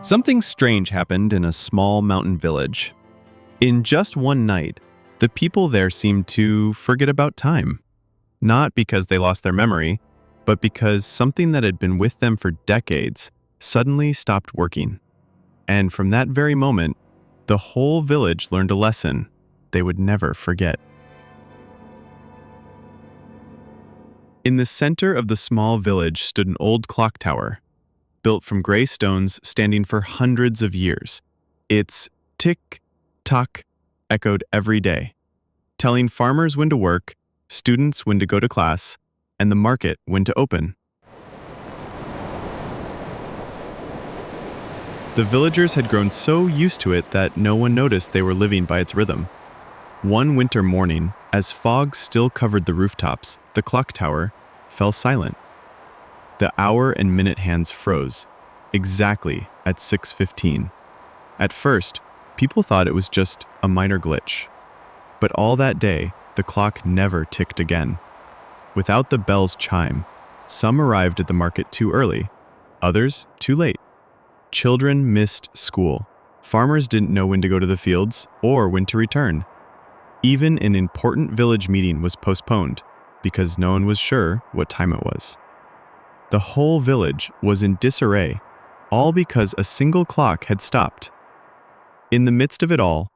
Something strange happened in a small mountain village. In just one night, the people there seemed to forget about time. Not because they lost their memory, but because something that had been with them for decades suddenly stopped working. And from that very moment, the whole village learned a lesson they would never forget. In the center of the small village stood an old clock tower, built from gray stones standing for hundreds of years. Its tick-tock echoed every day, telling farmers when to work, students when to go to class, and the market when to open. The villagers had grown so used to it that no one noticed they were living by its rhythm. One winter morning, as fog still covered the rooftops, the clock tower fell silent. The hour and minute hands froze, exactly at 6:15. At first, people thought it was just a minor glitch. But all that day, the clock never ticked again. Without the bell's chime, some arrived at the market too early, others too late. Children missed school. Farmers didn't know when to go to the fields or when to return. Even an important village meeting was postponed because no one was sure what time it was. The whole village was in disarray, all because a single clock had stopped. In the midst of it all,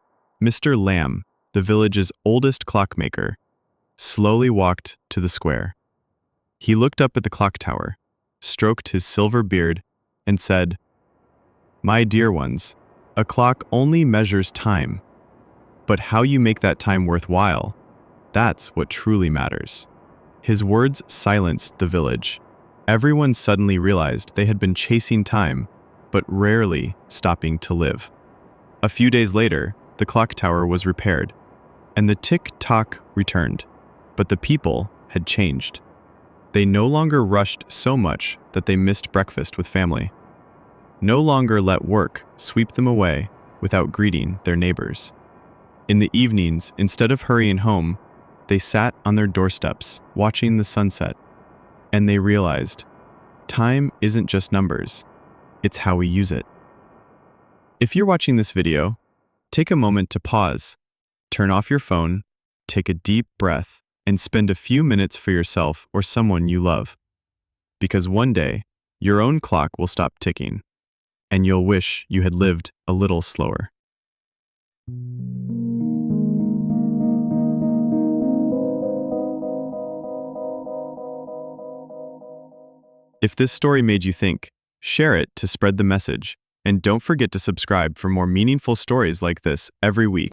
Mr. Lamb, the village's oldest clockmaker, slowly walked to the square. He looked up at the clock tower, stroked his silver beard, and said, "My dear ones, a clock only measures time. But how you make that time worthwhile, that's what truly matters." His words silenced the village. Everyone suddenly realized they had been chasing time, but rarely stopping to live. A few days later, the clock tower was repaired, and the tick-tock returned. But the people had changed. They no longer rushed so much that they missed breakfast with family. No longer let work sweep them away without greeting their neighbors. In the evenings, instead of hurrying home, they sat on their doorsteps, watching the sunset, and they realized, time isn't just numbers, it's how we use it. If you're watching this video, take a moment to pause, turn off your phone, take a deep breath, and spend a few minutes for yourself or someone you love. Because one day, your own clock will stop ticking, and you'll wish you had lived a little slower. If this story made you think, share it to spread the message, and don't forget to subscribe for more meaningful stories like this every week.